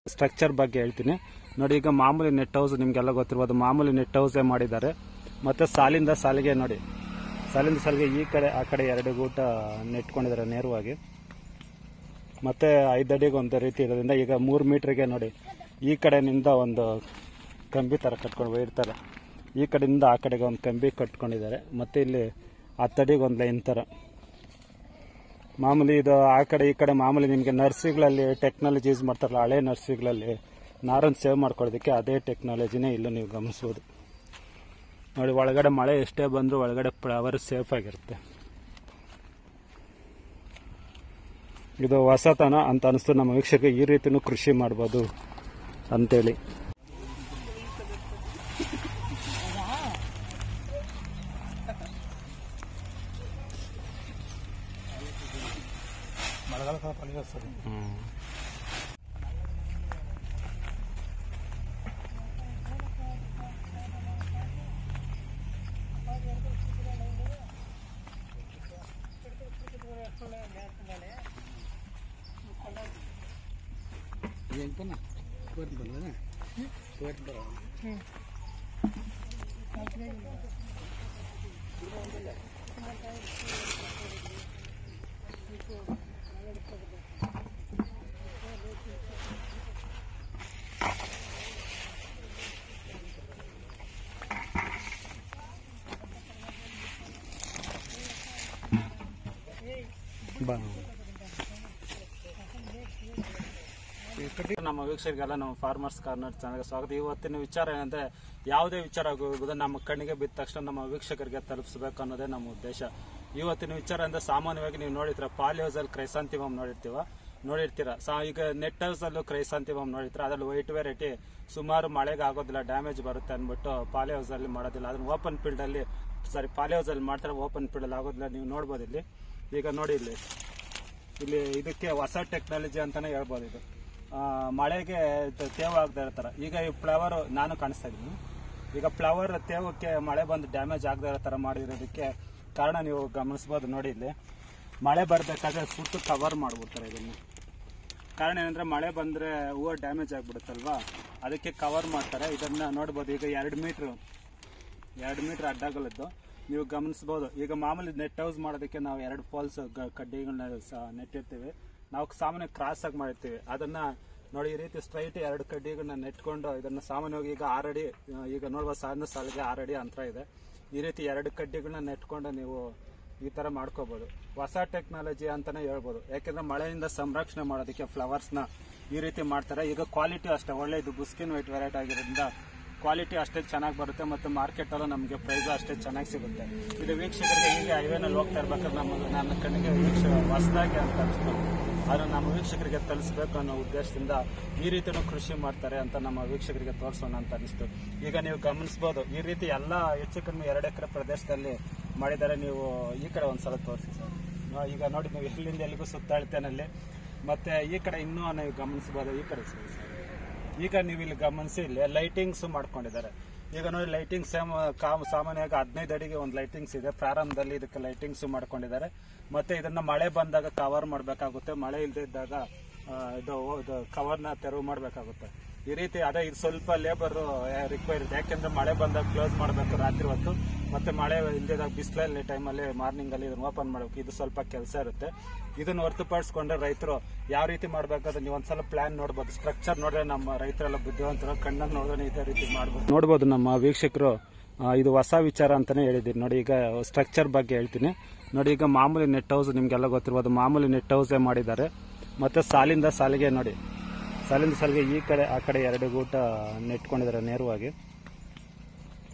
Structure ಬಗ್ಗೆ ಹೇಳ್ತೀನಿ ನೋಡಿ. ಈಗ ಮಾಮೂಲಿ ನೆಟ್ ಹೌಸ್ ನಿಮಗೆಲ್ಲ ಗೊತ್ತಿರ್ಬೋದು, ಮಾಮೂಲಿ ನೆಟ್ ಹೌಸೇ ಮಾಡಿದ್ದಾರೆ. ಮತ್ತು ಸಾಲಿಂದ ಸಾಲಿಗೆ ನೋಡಿ, ಸಾಲಿಂದ ಸಾಲಿಗೆ ಈ ಕಡೆ ಆ ಕಡೆ ಎರಡು ಗೂಟ ನೆಟ್ಕೊಂಡಿದ್ದಾರೆ ನೇರವಾಗಿ. ಮತ್ತು 5 ಅಡಿಗೆ ಒಂದು ರೀತಿ ಇರೋದ್ರಿಂದ ಈಗ 3 ಮೀಟ್ರಿಗೆ ನೋಡಿ ಈ ಕಡೆಯಿಂದ ಒಂದು ಕಂಬಿ ಥರ ಕಟ್ಕೊಂಡು ಇರ್ತಾರೆ, ಈ ಕಡೆಯಿಂದ ಆ ಕಡೆಗೆ ಒಂದು ಕಂಬಿ ಕಟ್ಕೊಂಡಿದ್ದಾರೆ. ಮತ್ತು ಇಲ್ಲಿ 10 ಅಡಿಗೆ ಒಂದು ಲೈನ್ ಥರ ಮಾಮೂಲಿ ಇದು ಆ ಕಡೆ ಈ ಕಡೆ ಮಾಮೂಲಿ ನಿಮಗೆ ನರ್ಸರಿಗಳಲ್ಲಿ ಟೆಕ್ನಾಲಜಿ ಯೂಸ್ ಮಾಡ್ತಾರಲ್ಲ, ಹಳೆ ನರ್ಸರಿಗಳಲ್ಲಿ ನಾರನ್ನು ಸೇವ್ ಮಾಡ್ಕೊಳ್ಳೋದಕ್ಕೆ ಅದೇ ಟೆಕ್ನಾಲಜಿನೇ ಇಲ್ಲೂ ನೀವು ಗಮನಿಸ್ಬೋದು ನೋಡಿ. ಒಳಗಡೆ ಮಳೆ ಎಷ್ಟೇ ಬಂದರೂ ಒಳಗಡೆ ಫ್ಲವರ್ ಸೇಫ್ ಆಗಿರುತ್ತೆ. ಇದು ಹೊಸತನ ಅಂತ ಅನಿಸ್ತು ನಮ್ಮ ವೀಕ್ಷಕರಿಗೆ. ಈ ರೀತಿನೂ ಕೃಷಿ ಮಾಡ್ಬೋದು ಅಂತೇಳಿ. ನಮ್ಮ ವೀಕ್ಷಕರಿಗೆಲ್ಲ ನಮ್ಮ ಫಾರ್ಮರ್ಸ್ ಕಾರ್ನರ್ ಚಾನಲ್ಗೆ ಸ್ವಾಗತ. ಇವತ್ತಿನ ವಿಚಾರ ಏನಂದ್ರೆ, ಯಾವುದೇ ವಿಚಾರ ಆಗೋದು ನಮ್ಮ ಕಣ್ಣಿಗೆ ಬಿದ್ದ ತಕ್ಷಣ ನಮ್ಮ ವೀಕ್ಷಕರಿಗೆ ತಲುಪಿಸಬೇಕು ಅನ್ನೋದೇ ನಮ್ಮ ಉದ್ದೇಶ. ಇವತ್ತಿನ ವಿಚಾರ ಅಂದ್ರೆ, ಸಾಮಾನ್ಯವಾಗಿ ನೀವು ನೋಡಿರ್ತೀರ ಪಾಲಿ ಹೌಸ್ ಅಲ್ಲಿ ಕ್ರೈಸಾಂಥಿಮಮ್ ನೋಡಿರ್ತೀರ. ಈಗ ನೆಟ್ ಹೌಸ್ ಅಲ್ಲೂ ಕ್ರೈಸಾಂಥಿಮಮ್ ನೋಡಿರ್ತೀರ. ಅದ್ರಲ್ಲಿ ವೈಟ್ ವೆರೈಟಿ ಸುಮಾರು ಮಳೆಗೆ ಆಗೋದಿಲ್ಲ, ಡ್ಯಾಮೇಜ್ ಬರುತ್ತೆ ಅಂದ್ಬಿಟ್ಟು ಪಾಲಿ ಹೌಸ್ ಅಲ್ಲಿ ಮಾಡೋದಿಲ್ಲ. ಅದನ್ನ ಓಪನ್ ಫೀಲ್ಡ್ ಅಲ್ಲಿ ಪಾಲಿ ಹೌಸ್ ಅಲ್ಲಿ ಮಾಡ್ತಾರೆ, ಓಪನ್ ಫೀಲ್ಡ್ ಅಲ್ಲಿ ಆಗೋದಿಲ್ಲ. ನೀವು ನೋಡ್ಬೋದು ಇಲ್ಲಿ. ಈಗ ನೋಡಿ ಇಲ್ಲಿ ಇದಕ್ಕೆ ಹೊಸ ಟೆಕ್ನಾಲಜಿ ಅಂತಾನೆ ಹೇಳ್ಬೋದು. ಇದು ಮಳೆಗೆ ತೇವ ಆಗದೆ ಇರೋ ಥರ. ಈಗ ಈ ಫ್ಲವರ್ ನಾನು ಕಾಣಿಸ್ತಾ ಇದ್ದೀನಿ. ಈಗ ಫ್ಲವರ್ ತೇವಕ್ಕೆ ಮಳೆ ಬಂದು ಡ್ಯಾಮೇಜ್ ಆಗದೆ ಇರೋ ಥರ ಮಾಡಿರೋದಕ್ಕೆ ಕಾರಣ ನೀವು ಗಮನಿಸ್ಬೋದು. ನೋಡಿ ಇಲ್ಲಿ ಮಳೆ ಬರಬೇಕಾದ್ರೆ ಸುತ್ತು ಕವರ್ ಮಾಡಿಬಿಡ್ತಾರೆ ಇದನ್ನು. ಕಾರಣ ಏನಂದ್ರೆ, ಮಳೆ ಬಂದರೆ ಹೂವು ಡ್ಯಾಮೇಜ್ ಆಗಿಬಿಡುತ್ತಲ್ವಾ, ಅದಕ್ಕೆ ಕವರ್ ಮಾಡ್ತಾರೆ. ಇದನ್ನು ನೋಡ್ಬೋದು. ಈಗ 2 ಮೀಟ್ರ್ ಅಡ್ಡಗಲದ್ದು ನೀವು ಗಮನಿಸ್ಬೋದು. ಈಗ ಮಾಮೂಲಿ ನೆಟ್ ಹೌಸ್ ಮಾಡೋದಕ್ಕೆ ನಾವು 2 ಪೋಲ್ಸ್ ಕಡ್ಡಿಗಳನ್ನ ನೆಟ್ಟಿರ್ತೀವಿ. ನಾವು ಸಾಮಾನ್ಯ ಕ್ರಾಸ್ ಆಗಿ ಮಾಡಿರ್ತೀವಿ. ಅದನ್ನ ನೋಡಿ ಈ ರೀತಿ ಸ್ಟ್ರೈಟ್ 2 ಕಡ್ಡಿಗಳನ್ನ ನೆಟ್ಕೊಂಡು ಇದನ್ನ ಸಾಮಾನ್ಯವಾಗಿ ಈಗ 6 ಅಡಿ, ಈಗ ನೋಡುವ ಸಾಲಿಗೆ 6 ಅಡಿ ಅಂತರ ಇದೆ. ಈ ರೀತಿ 2 ಕಡ್ಡಿಗಳನ್ನ ನೆಟ್ಕೊಂಡು ನೀವು ಈ ತರ ಮಾಡ್ಕೋಬಹುದು. ಹೊಸ ಟೆಕ್ನಾಲಜಿ ಅಂತಾನೆ ಹೇಳ್ಬೋದು. ಯಾಕೆಂದ್ರೆ ಮಳೆಯಿಂದ ಸಂರಕ್ಷಣೆ ಮಾಡೋದಕ್ಕೆ ಫ್ಲವರ್ಸ್ನ ಈ ರೀತಿ ಮಾಡ್ತಾರೆ. ಈಗ ಕ್ವಾಲಿಟಿ ಅಷ್ಟೇ ಒಳ್ಳೆ, ಇದು ಬುಸ್ಕಿನ್ ವೈಟ್ ವೆರೈಟಿ ಆಗಿರೋದ್ರಿಂದ ಕ್ವಾಲಿಟಿ ಅಷ್ಟೇ ಚೆನ್ನಾಗಿ ಬರುತ್ತೆ ಮತ್ತು ಮಾರ್ಕೆಟ್ ಅಲ್ಲೂ ನಮಗೆ ಪ್ರೈಸ್ ಅಷ್ಟೇ ಚೆನ್ನಾಗಿ ಸಿಗುತ್ತೆ. ಇದು ವೀಕ್ಷಕರಿಗೆ ಹೀಗೆ ಹೈವೇನಲ್ಲಿ ಹೋಗ್ತಾ ಇರ್ಬೇಕಾದ್ರೆ ನನ್ನ ಕಣ್ಣಿಗೆ ಹೊಸದಾಗಿ ಅಂತ ಅನಿಸ್ತು. ಅದನ್ನು ನಮ್ಮ ವೀಕ್ಷಕರಿಗೆ ತಲುಪಿಸಬೇಕು ಅನ್ನೋ ಉದ್ದೇಶದಿಂದ ಈ ರೀತಿನೂ ಕೃಷಿ ಮಾಡ್ತಾರೆ ಅಂತ ನಮ್ಮ ವೀಕ್ಷಕರಿಗೆ ತೋರಿಸೋಣ ಅಂತ ಅನಿಸ್ತು. ಈಗ ನೀವು ಗಮನಿಸಬಹುದು, ಈ ರೀತಿ ಎಲ್ಲ ಹೆಚ್ಚು ಕಡಿಮೆ 2 ಎಕರೆ ಪ್ರದೇಶದಲ್ಲಿ ಮಾಡಿದ್ದಾರೆ. ನೀವು ಈ ಕಡೆ ಒಂದ್ಸಲ ತೋರಿಸಿ ಸರ್. ಈಗ ನೋಡಿ, ನೀವು ಎಲ್ಲಿಂದ ಎಲ್ಲಿಗೂ ಸುತ್ತಾಳ್ತೇನಲ್ಲಿ. ಮತ್ತೆ ಈ ಕಡೆ ಇನ್ನೂ ನೀವು ಗಮನಿಸಬಹುದು. ಈ ಕಡೆ ಸರ್, ಈಗ ನೀವು ಇಲ್ಲಿ ಗಮನಿಸಿ, ಇಲ್ಲಿ ಲೈಟಿಂಗ್ಸ್ ಮಾಡ್ಕೊಂಡಿದ್ದಾರೆ. ಈಗ ನೋಡಿ, ಲೈಟಿಂಗ್ಸ್ ಸಾಮಾನ್ಯವಾಗಿ 15 ಅಡಿಗೆ ಒಂದು ಲೈಟಿಂಗ್ಸ್ ಇದೆ. ಪ್ರಾರಂಭದಲ್ಲಿ ಇದಕ್ಕೆ ಲೈಟಿಂಗ್ಸ್ ಮಾಡ್ಕೊಂಡಿದ್ದಾರೆ. ಮತ್ತೆ ಇದನ್ನ ಮಳೆ ಬಂದಾಗ ಕವರ್ ಮಾಡಬೇಕಾಗುತ್ತೆ, ಮಳೆ ಇಲ್ಲದೆ ಇದ್ದಾಗ ಇದು ಕವರ್ನ ತೆರವು ಮಾಡಬೇಕಾಗುತ್ತೆ. ಈ ರೀತಿ ಅದೇ ಇದು ಸ್ವಲ್ಪ ಲೇಬರ್ ರಿಕ್ವೈರ್ ಇದೆ. ಯಾಕೆಂದ್ರೆ ಮಳೆ ಬಂದಾಗ ಕ್ಲೋಸ್ ಮಾಡಬೇಕು ರಾತ್ರಿ ಹೊತ್ತು, ಮತ್ತೆ ಮಳೆ ಇಲ್ಲದಾಗ ಬಿಸಿಲಲ್ಲಿ ಟೈಮಲ್ಲಿ ಮಾರ್ನಿಂಗ್ ಅಲ್ಲಿ ಇದನ್ನ ಓಪನ್ ಮಾಡಬೇಕು. ಇದು ಸ್ವಲ್ಪ ಕೆಲಸ ಇರುತ್ತೆ. ಇದನ್ನ ಹೊರತುಪಡಿಸ್ಕೊಂಡ್ರೆ ರೈತರು ಯಾವ ರೀತಿ ಮಾಡ್ಬೇಕಾದ್ರೆ ನೀವು ಒಂದ್ಸಲ ಪ್ಲಾನ್ ನೋಡ್ಬೋದು. ಸ್ಟ್ರಕ್ಚರ್ ನೋಡ್ರೆ ನಮ್ಮ ರೈತರೆಲ್ಲ ಬುದ್ಧಿವಂತರು, ಕಣ್ಣನ್ನು ನೋಡಿದ್ರೆ ಇದೇ ರೀತಿ ನೋಡ್ಬೋದು ನಮ್ಮ ವೀಕ್ಷಕರು. ಇದು ಹೊಸ ವಿಚಾರ ಅಂತಾನೆ ಹೇಳಿದ್ದೀನಿ ನೋಡಿ. ಈಗ ಸ್ಟ್ರಕ್ಚರ್ ಬಗ್ಗೆ ಹೇಳ್ತೀನಿ ನೋಡಿ. ಈಗ ಮಾಮೂಲಿ ನೆಟ್ ಹೌಸ್ ನಿಮ್ಗೆಲ್ಲ ಗೊತ್ತಿರ್ಬೋದು, ಮಾಮೂಲಿ ನೆಟ್ ಹೌಸೇ ಮಾಡಿದ್ದಾರೆ. ಮತ್ತೆ ಸಾಲಿಂದ ಸಾಲಿಗೆ ನೋಡಿ, ಸಾಲಿಂದ ಸಾಲಿಗೆ ಈ ಕಡೆ ಆ ಕಡೆ 2 ಗೂಟ ನೆಟ್ಕೊಂಡಿದ್ದಾರೆ ನೇರವಾಗಿ.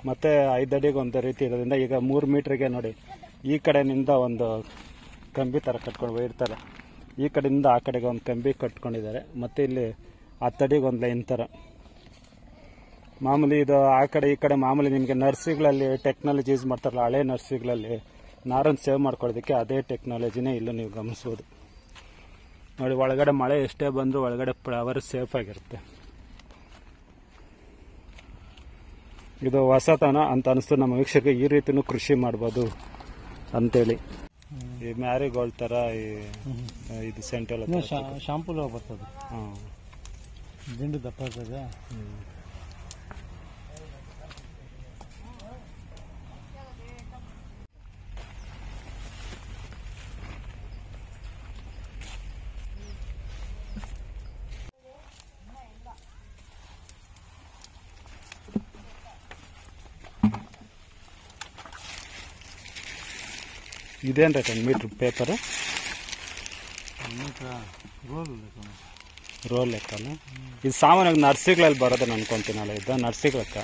ಮತ್ತೆ 5 ಅಡಿಗೆ ಒಂದು ರೀತಿ ಇರೋದ್ರಿಂದ ಈಗ 3 ಮೀಟ್ರಿಗೆ ನೋಡಿ ಈ ಕಡೆಯಿಂದ ಒಂದು ಕಂಬಿ ಥರ ಕಟ್ಕೊಂಡು ಇರ್ತಾರೆ, ಈ ಕಡೆಯಿಂದ ಆ ಕಡೆಗೆ ಒಂದು ಕಂಬಿ ಕಟ್ಕೊಂಡಿದ್ದಾರೆ. ಮತ್ತೆ ಇಲ್ಲಿ 10 ಅಡಿಗೆ ಒಂದು ಲೈನ್ ಥರ ಮಾಮೂಲಿ ಇದು ಆ ಕಡೆ ಈ ಕಡೆ ಮಾಮೂಲಿ ನಿಮಗೆ ನರ್ಸರಿಗಳಲ್ಲಿ ಟೆಕ್ನಾಲಜಿ ಯೂಸ್ ಮಾಡ್ತಾರಲ್ಲ, ಹಳೆ ನರ್ಸರಿಗಳಲ್ಲಿ ನಾರನ್ನು ಸೇವ್ ಮಾಡ್ಕೊಳ್ಳೋದಕ್ಕೆ ಅದೇ ಟೆಕ್ನಾಲಜಿನೇ ಇಲ್ಲೂ ನೀವು ಗಮನಿಸ್ಬೋದು ನೋಡಿ. ಒಳಗಡೆ ಮಳೆ ಎಷ್ಟೇ ಬಂದರೂ ಒಳಗಡೆ ಫ್ಲವರ್ ಸೇಫ್ ಆಗಿರುತ್ತೆ. ಇದು ಹೊಸತನ ಅಂತ ಅನಿಸ್ತು ನಮ್ಮ ವೀಕ್ಷಕರಿಗೆ. ಈ ರೀತಿನೂ ಕೃಷಿ ಮಾಡ್ಬೋದು ಅಂತೇಳಿ. ಈ ಮ್ಯಾರಿಗೋಲ್ಡ್ ಥರ ಇದು ಸೆಂಟೆಲ್ಲ ಶಾಂಪೂಲ್ ಬರ್ತದೆ. ಹಾಂ, ದಿಂಡು ದಪ್ಪ ಆಗ್ತದೆ. ಇದೇನು ರೇಟ್ ಮೀಟ್ರ್ ಪೇಪರ್? ರೋಲ್ ಲೆಕ್ಕ ಅಲ್ಲ ಇದು. ಸಾಮಾನ್ಯವಾಗಿ ನರ್ಸಿಗಳಲ್ಲಿ ಬರೋದನ್ನ ಅನ್ಕೊಂತೀನಲ್ಲ, ಇದು ನರ್ಸಿಗಳ ಲೆಕ್ಕ.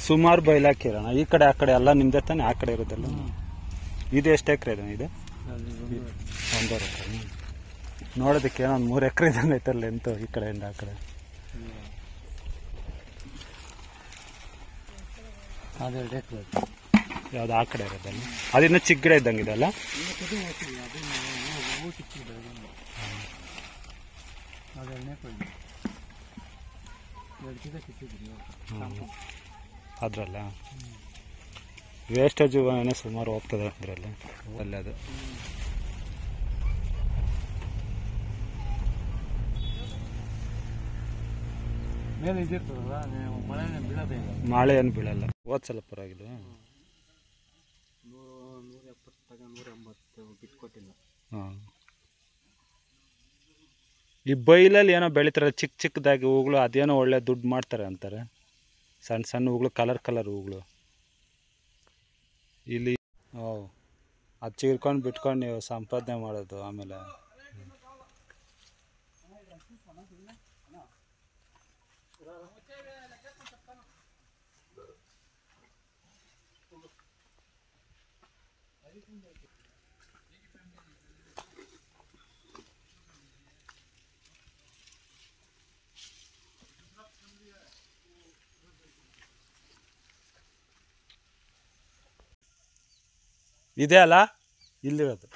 ಸುಮಾರು ಬೈಲಾಕಿರೋಣ. ಈ ಕಡೆ ಆ ಕಡೆ ಎಲ್ಲ ನಿಮ್ದೆ ತಾನೆ, ಆ ಕಡೆ ಇರೋದಲ್ಲ. ಇದು ಎಷ್ಟು ಎಕರೆ ಇದೆ? ಇದು 1.5 ಎಕರೆ. ನೋಡೋದಕ್ಕೆ ಏನೋ 3 ಎಕರೆ ಇದ್ದಂಗೆ ಐತಲ್ಲ ಎಂತೂ, ಈ ಕಡೆಯಿಂದ ಆ ಕಡೆ. ಯಾವ್ದು ಆ ಕಡೆ ಇರೋದಲ್ಲ, ಅದಿನ್ನೂ ಚಿಕ್ಕ ಗಿಡ ಇದ್ದಂಗೆ ಇದೆಲ್ಲ. ಅದ್ರಲ್ಲ ವೇಸ್ಟೇಜ್ ಸುಮಾರು ಹೋಗ್ತದೆ ಅದರಲ್ಲಿ, ಅಲ್ಲೇ ಅದು. ಮೇಲೆ ಇದಿರ್ತದಲ್ಲ, ಮಳೆ ಬೀಳೋದೇ ಇಲ್ಲ. ಮಳೆ ಏನು ಬೀಳಲ್ಲ. ಹೋದ್ಸಲ ಪರವಾಗಿಲ್ಲ, 170 ಬಿಟ್ಕೊಟ್ಟಿಲ್ಲ. ಹಾಂ, ಈ ಬೈಲಲ್ಲಿ ಏನೋ ಬೆಳಿತಾರೆ ಚಿಕ್ಕ ಚಿಕ್ಕದಾಗಿ ಹೂಗಳು, ಅದೇನೋ ಒಳ್ಳೆ ದುಡ್ಡು ಮಾಡ್ತಾರೆ ಅಂತಾರೆ. ಸಣ್ಣ ಸಣ್ಣ ಹೂಗಳು, ಕಲರ್ ಹೂಗಳು. ಇಲ್ಲಿ ಅದು ಚೀರ್ಕೊಂಡು ಬಿಟ್ಕೊಂಡು ನೀವು ಸಂಪಾದನೆ ಮಾಡೋದು ಆಮೇಲೆ. ಇದೆ ಅಲ್ಲ ಇಲ್ಲಿರೋದು.